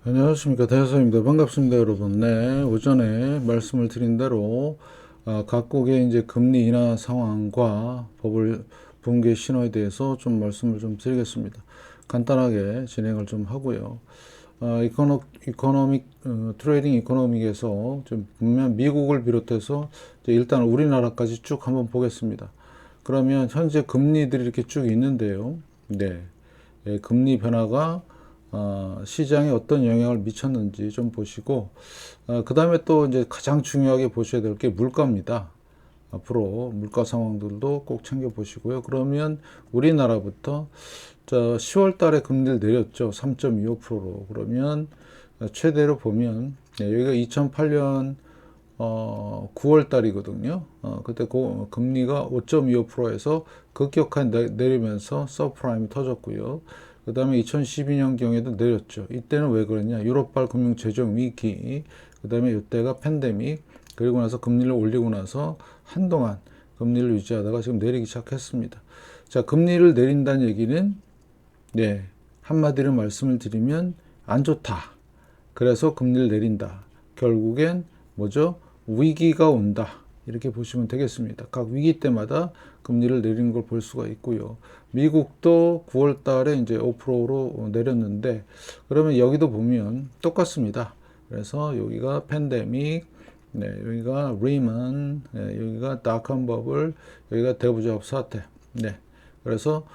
안녕하십니까, 대서입니다. 반갑습니다, 여러분. 네, 오전에 말씀을 드린 대로 각국의 이제 금리 인하 상황과 버블 붕괴 신호에 대해서 좀 말씀을 좀 드리겠습니다. 간단하게 진행을 좀 하고요. 트레이딩 이코노믹에서 좀 보면 미국을 비롯해서 이제 일단 우리나라까지 쭉 한번 보겠습니다. 그러면 현재 금리들이 이렇게 쭉 있는데요. 네, 금리 변화가 시장에 어떤 영향을 미쳤는지 좀 보시고, 그 다음에 또 이제 가장 중요하게 보셔야 될 게 물가입니다. 앞으로 물가 상황들도 꼭 챙겨 보시고요. 그러면 우리나라부터 10월 달에 금리를 내렸죠. 3.25%로. 그러면 최대로 보면 여기가 2008년 9월 달이거든요. 그때 금리가 5.25%에서 급격한 내리면서 서프라임이 터졌고요. 그 다음에 2012년 경에도 내렸죠. 이때는 왜 그랬냐? 유럽발 금융 재정 위기, 그 다음에 이때가 팬데믹, 그리고 나서 금리를 올리고 나서 한동안 금리를 유지하다가 지금 내리기 시작했습니다. 자, 금리를 내린다는 얘기는, 네, 한마디로 말씀을 드리면 안 좋다. 그래서 금리를 내린다. 결국엔 뭐죠? 위기가 온다. 이렇게 보시면 되겠습니다. 각 위기 때마다 금리를 내리는 걸 볼 수가 있고요. 미국도 9월 달에 이제 5%로 내렸는데, 그러면 여기도 보면 똑같습니다. 그래서 여기가 팬데믹, 네, 여기가 리먼, 네, 여기가 닷컴 버블, 여기가 대부조합 사태. 네. 그래서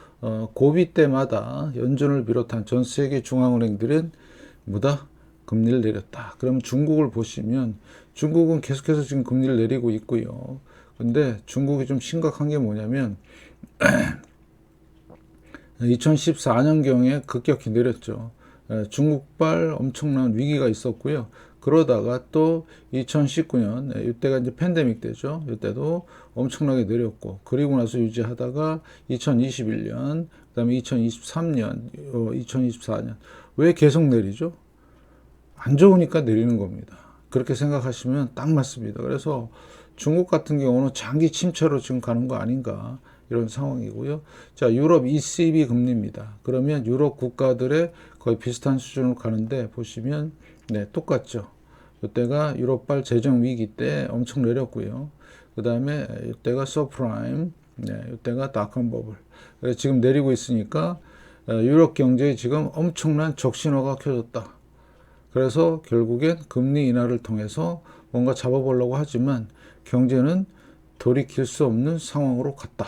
고비 때마다 연준을 비롯한 전 세계 중앙은행들은 뭐다? 금리를 내렸다. 그럼 중국을 보시면 중국은 계속해서 지금 금리를 내리고 있고요. 근데 중국이 좀 심각한 게 뭐냐면 2014년경에 급격히 내렸죠. 중국발 엄청난 위기가 있었고요. 그러다가 또 2019년, 이때가 이제 팬데믹 때죠. 이때도 엄청나게 내렸고, 그리고 나서 유지하다가 2021년, 그 다음에 2023년, 2024년. 왜 계속 내리죠? 안 좋으니까 내리는 겁니다. 그렇게 생각하시면 딱 맞습니다. 그래서 중국 같은 경우는 장기 침체로 지금 가는 거 아닌가 이런 상황이고요. 자, 유럽 ECB 금리입니다. 그러면 유럽 국가들의 거의 비슷한 수준으로 가는데 보시면 네, 똑같죠. 이때가 유럽발 재정 위기 때 엄청 내렸고요. 그 다음에 이때가 서프라임, 네, 이때가 닷컴 버블. 그래서 지금 내리고 있으니까 유럽 경제에 지금 엄청난 적신호가 켜졌다. 그래서 결국엔 금리 인하를 통해서 뭔가 잡아보려고 하지만 경제는 돌이킬 수 없는 상황으로 갔다.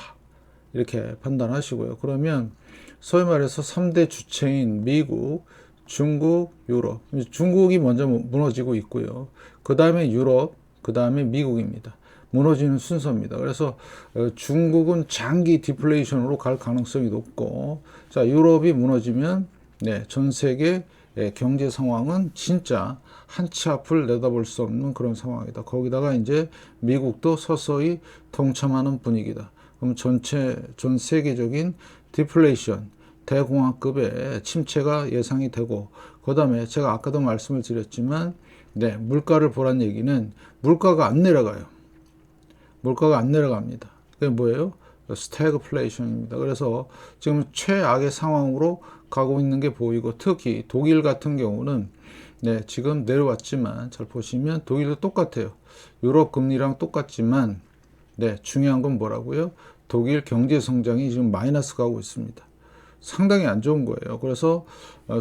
이렇게 판단하시고요. 그러면 소위 말해서 3대 주체인 미국, 중국, 유럽. 중국이 먼저 무너지고 있고요. 그 다음에 유럽, 그 다음에 미국입니다. 무너지는 순서입니다. 그래서 중국은 장기 디플레이션으로 갈 가능성이 높고, 자, 유럽이 무너지면 네, 전 세계 경제 상황은 진짜 한 치 앞을 내다볼 수 없는 그런 상황이다. 거기다가 이제 미국도 서서히 동참하는 분위기다. 그럼 전 세계적인 디플레이션, 대공황급의 침체가 예상이 되고, 그 다음에 제가 아까도 말씀을 드렸지만, 네, 물가를 보란 얘기는 물가가 안 내려가요. 물가가 안 내려갑니다. 그게 뭐예요? 스태그플레이션입니다. 그래서 지금 최악의 상황으로 가고 있는 게 보이고, 특히 독일 같은 경우는 네, 지금 내려왔지만 잘 보시면 독일도 똑같아요. 유럽 금리랑 똑같지만 네, 중요한 건 뭐라고요? 독일 경제 성장이 지금 마이너스 가고 있습니다. 상당히 안 좋은 거예요. 그래서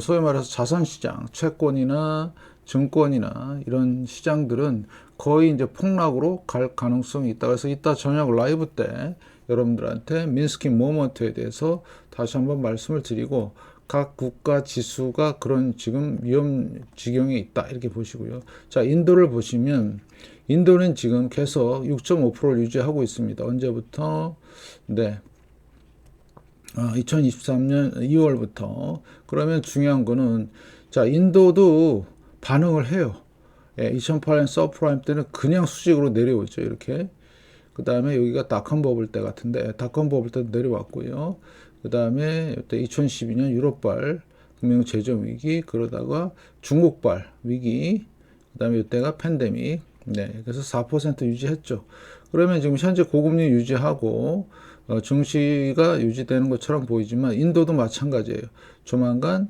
소위 말해서 자산시장, 채권이나 증권이나 이런 시장들은 거의 이제 폭락으로 갈 가능성이 있다. 그래서 이따 저녁 라이브 때 여러분들한테 민스키 모먼트에 대해서 다시 한번 말씀을 드리고, 각 국가 지수가 그런 지금 위험 지경에 있다 이렇게 보시고요. 자, 인도를 보시면 인도는 지금 계속 6.5%를 유지하고 있습니다. 언제부터? 네. 2023년 2월부터. 그러면 중요한 거는, 자, 인도도 반응을 해요. 2008년 서프라임 때는 그냥 수직으로 내려오죠. 이렇게. 그 다음에 여기가 닷컴 버블 때 같은데, 닷컴 버블 때도 내려왔고요. 그 다음에 이때 2012년 유럽발 금융 재정 위기, 그러다가 중국발 위기, 그 다음에 이때가 팬데믹. 네, 그래서 4% 유지했죠. 그러면 지금 현재 고금리 유지하고 증시가 유지되는 것처럼 보이지만 인도도 마찬가지예요. 조만간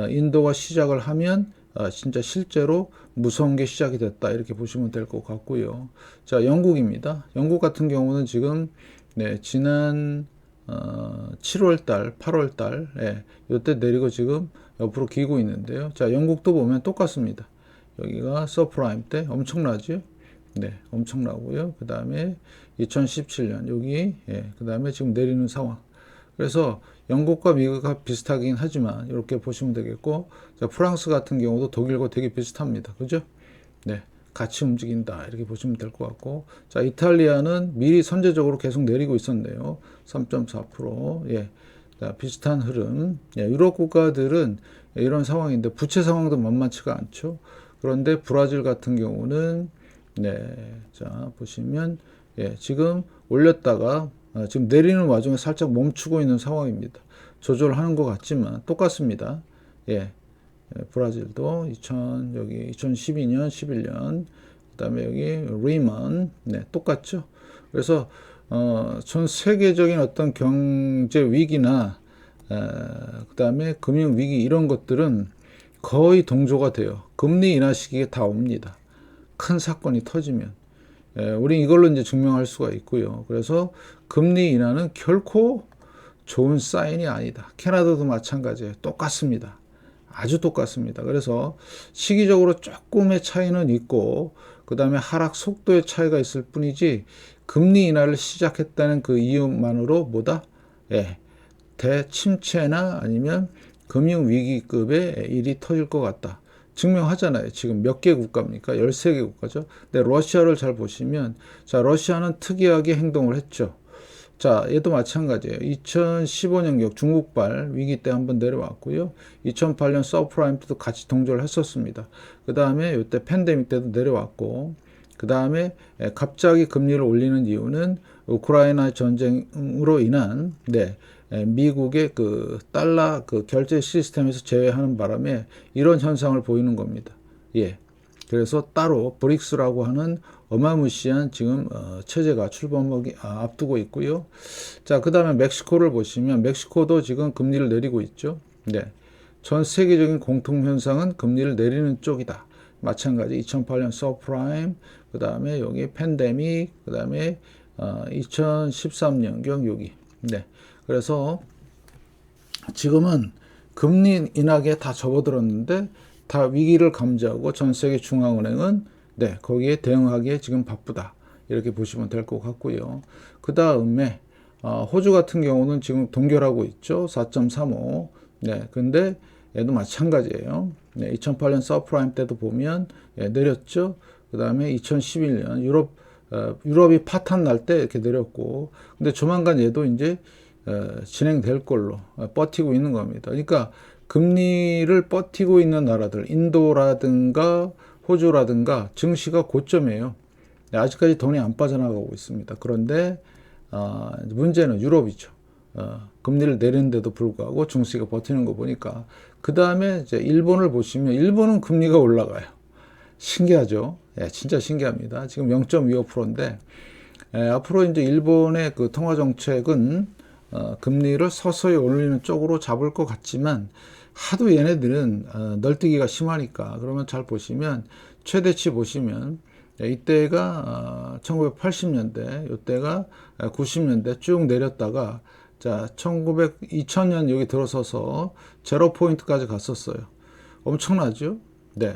인도가 시작을 하면 진짜 실제로 무서운 게 시작이 됐다 이렇게 보시면 될 것 같고요. 자, 영국입니다. 영국 같은 경우는 지금 네, 지난 7월 달, 8월 달, 예, 이때 내리고 지금 옆으로 기고 있는데요. 자, 영국도 보면 똑같습니다. 여기가 서프라임 때 엄청나죠? 네, 엄청나고요. 그 다음에 2017년 여기, 예, 그 다음에 지금 내리는 상황. 그래서 영국과 미국과 비슷하긴 하지만 이렇게 보시면 되겠고, 자, 프랑스 같은 경우도 독일과 되게 비슷합니다. 그죠? 네, 같이 움직인다 이렇게 보시면 될 것 같고, 자, 이탈리아는 미리 선제적으로 계속 내리고 있었네요. 3.4%. 예, 자, 비슷한 흐름. 예, 유럽 국가들은 이런 상황인데 부채 상황도 만만치가 않죠. 그런데 브라질 같은 경우는 네, 자 보시면 예, 지금 올렸다가 지금 내리는 와중에 살짝 멈추고 있는 상황입니다. 조절하는 것 같지만 똑같습니다. 예, 브라질도 여기 2012년, 11년, 그다음에 여기 리먼, 네, 똑같죠. 그래서 전 세계적인 어떤 경제 위기나 그다음에 금융 위기 이런 것들은 거의 동조가 돼요. 금리 인하 시기에 다 옵니다. 큰 사건이 터지면. 우리 이걸로 이제 증명할 수가 있고요. 그래서 금리 인하는 결코 좋은 사인이 아니다. 캐나다도 마찬가지예요. 똑같습니다. 아주 똑같습니다. 그래서 시기적으로 조금의 차이는 있고, 그 다음에 하락 속도의 차이가 있을 뿐이지, 금리 인하를 시작했다는 그 이유만으로 뭐다? 예, 대침체나 아니면 금융위기급의 일이 터질 것 같다. 증명하잖아요. 지금 몇 개 국가입니까? 13개 국가죠. 근데 러시아를 잘 보시면, 자, 러시아는 특이하게 행동을 했죠. 자, 얘도 마찬가지예요. 2015년경 중국발 위기 때 한번 내려왔고요. 2008년 서프라임 때도 같이 동조를 했었습니다. 그 다음에 이때 팬데믹 때도 내려왔고, 그 다음에 갑자기 금리를 올리는 이유는 우크라이나 전쟁으로 인한 네, 미국의 그 달러 그 결제 시스템에서 제외하는 바람에 이런 현상을 보이는 겁니다. 예. 그래서 따로 브릭스라고 하는 어마무시한 지금 체제가 출범하기 앞두고 있고요. 자, 그 다음에 멕시코를 보시면 멕시코도 지금 금리를 내리고 있죠. 네. 전 세계적인 공통 현상은 금리를 내리는 쪽이다. 마찬가지 2008년 서프라임, 그 다음에 여기 팬데믹, 그 다음에 2013년경 여기. 네. 그래서 지금은 금리 인하에 다 접어들었는데 다 위기를 감지하고 전 세계 중앙은행은 네, 거기에 대응하기에 지금 바쁘다. 이렇게 보시면 될 것 같고요. 그 다음에 호주 같은 경우는 지금 동결하고 있죠. 4.35. 네, 근데 얘도 마찬가지예요. 네, 2008년 서프라임 때도 보면 예, 내렸죠. 그 다음에 2011년 유럽이 파탄 날 때 이렇게 내렸고, 근데 조만간 얘도 이제 진행될 걸로 버티고 있는 겁니다. 그러니까 금리를 버티고 있는 나라들, 인도라든가 호주라든가 증시가 고점이에요. 아직까지 돈이 안 빠져나가고 있습니다. 그런데 문제는 유럽이죠. 금리를 내리는데도 불구하고 증시가 버티는 거 보니까. 그 다음에 이제 일본을 보시면 일본은 금리가 올라가요. 신기하죠? 예, 진짜 신기합니다. 지금 0.25%인데 앞으로 이제 일본의 그 통화 정책은 금리를 서서히 올리는 쪽으로 잡을 것 같지만 하도 얘네들은 널뛰기가 심하니까. 그러면 잘 보시면 최대치 보시면 이때가 1980년대, 이때가 90년대 쭉 내렸다가 자 2000년 여기 들어서서 제로 포인트까지 갔었어요. 엄청나죠? 네.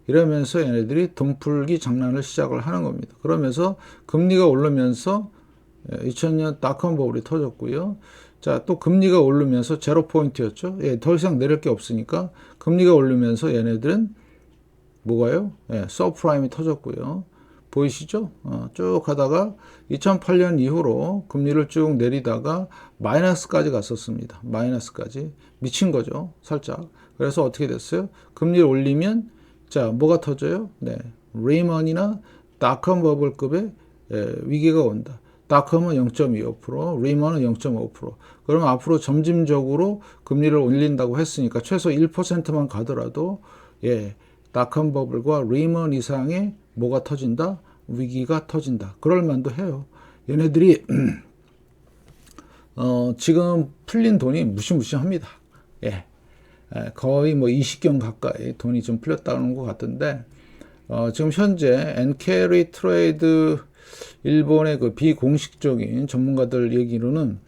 이러면서 얘네들이 돈 풀기 장난을 시작을 하는 겁니다. 그러면서 금리가 오르면서 2000년 닷컴 버블이 터졌고요. 자, 또 금리가 오르면서 제로 포인트였죠. 예, 더 이상 내릴 게 없으니까 금리가 오르면서 얘네들은 뭐가요? 예, 서프라임이 터졌고요. 보이시죠? 쭉 가다가 2008년 이후로 금리를 쭉 내리다가 마이너스까지 갔었습니다. 마이너스까지. 미친 거죠. 살짝. 그래서 어떻게 됐어요? 금리를 올리면 자, 뭐가 터져요? 네. 리먼이나 닷컴 버블급의 위기가 온다. 닷컴은 0.25%, 리먼은 0.5%. 그러면 앞으로 점진적으로 금리를 올린다고 했으니까 최소 1%만 가더라도 예, 닷컴 버블과 리먼 이상의 뭐가 터진다? 위기가 터진다. 그럴 만도 해요. 얘네들이 지금 풀린 돈이 무시무시합니다. 예. 거의 뭐 20경 가까이 돈이 좀 풀렸다는 것 같은데, 지금 현재 엔캐리 트레이드 일본의 그 비공식적인 전문가들 얘기로는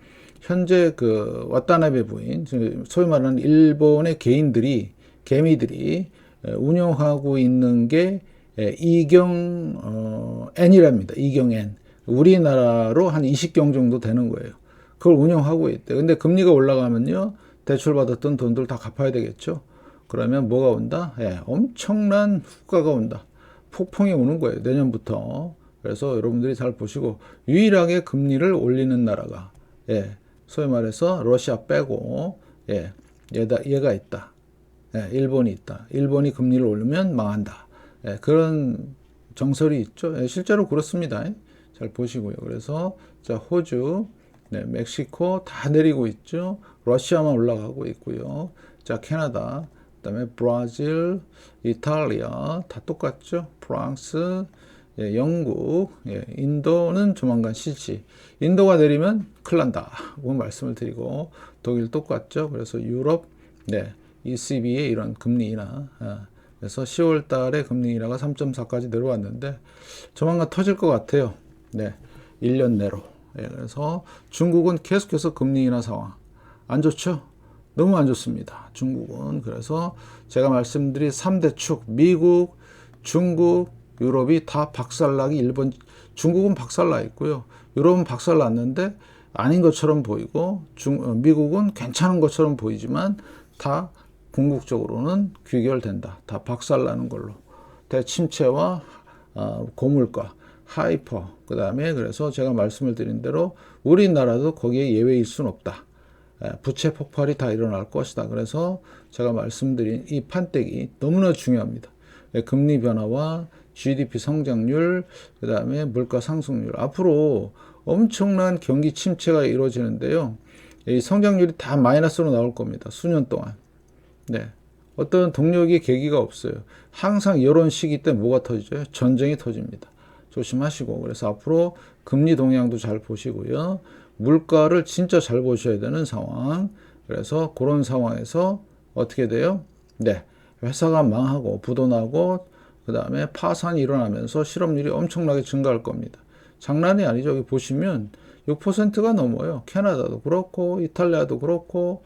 현재 그 와타나베 부인, 소위 말하는 일본의 개미들이 운영하고 있는 게 이경 N이랍니다. 이경 N. 우리나라로 한 20경 정도 되는 거예요. 그걸 운영하고 있대. 근데 금리가 올라가면요, 대출받았던 돈들 다 갚아야 되겠죠. 그러면 뭐가 온다? 엄청난 후과가 온다. 폭풍이 오는 거예요. 내년부터. 그래서 여러분들이 잘 보시고, 유일하게 금리를 올리는 나라가, 소위 말해서 러시아 빼고, 얘가 있다. 일본이 있다. 일본이 금리를 올리면 망한다. 그런 정설이 있죠. 실제로 그렇습니다. 잘 보시고요. 그래서 자, 호주, 멕시코 다 내리고 있죠. 러시아만 올라가고 있고요. 자, 캐나다, 그다음에 브라질, 이탈리아 다 똑같죠. 프랑스, 영국, 인도는 조만간 실시. 인도가 내리면 큰일 난다. 그 말씀을 드리고, 독일 똑같죠. 그래서 유럽, ECB의 이런 금리 인하. 그래서 10월 달에 금리 인하가 3.4까지 내려왔는데, 조만간 터질 것 같아요. 1년 내로. 그래서 중국은 계속해서 금리 인하 상황. 안 좋죠? 너무 안 좋습니다. 중국은. 그래서 제가 말씀드린 3대 축, 미국, 중국, 유럽이 다 박살나기 중국은 박살나 있고요. 유럽은 박살났는데 아닌 것처럼 보이고, 미국은 괜찮은 것처럼 보이지만 다 궁극적으로는 귀결된다. 다 박살나는 걸로. 대침체와 고물가, 하이퍼, 그 다음에 그래서 제가 말씀을 드린 대로 우리나라도 거기에 예외일 수는 없다. 부채 폭발이 다 일어날 것이다. 그래서 제가 말씀드린 이 판때기 너무나 중요합니다. 금리 변화와 GDP 성장률, 그 다음에 물가 상승률. 앞으로 엄청난 경기 침체가 이루어지는데요. 이 성장률이 다 마이너스로 나올 겁니다. 수년 동안. 어떤 동력의 계기가 없어요. 항상 이런 시기 때 뭐가 터지죠? 전쟁이 터집니다. 조심하시고. 그래서 앞으로 금리 동향도 잘 보시고요. 물가를 진짜 잘 보셔야 되는 상황. 그래서 그런 상황에서 어떻게 돼요? 회사가 망하고 부도나고 그 다음에 파산이 일어나면서 실업률이 엄청나게 증가할 겁니다. 장난이 아니죠. 여기 보시면 6%가 넘어요. 캐나다도 그렇고 이탈리아도 그렇고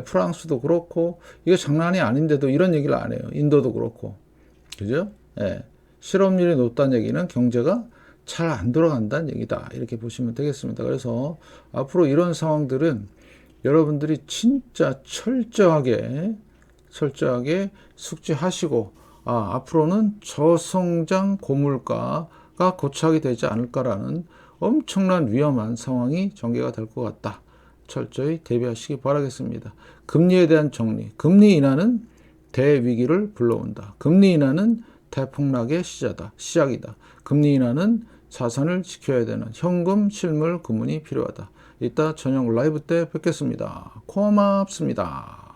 프랑스도 그렇고 이게 장난이 아닌데도 이런 얘기를 안 해요. 인도도 그렇고. 그죠? 실업률이 높다는 얘기는 경제가 잘 안 돌아간다는 얘기다. 이렇게 보시면 되겠습니다. 그래서 앞으로 이런 상황들은 여러분들이 진짜 철저하게 숙지하시고, 앞으로는 저성장 고물가가 고착이 되지 않을까라는 엄청난 위험한 상황이 전개가 될 것 같다. 철저히 대비하시기 바라겠습니다. 금리에 대한 정리. 금리 인하는 대위기를 불러온다. 금리 인하는 대폭락의 시작이다. 금리 인하는 자산을 지켜야 되는 현금, 실물, 금은이 필요하다. 이따 저녁 라이브 때 뵙겠습니다. 고맙습니다.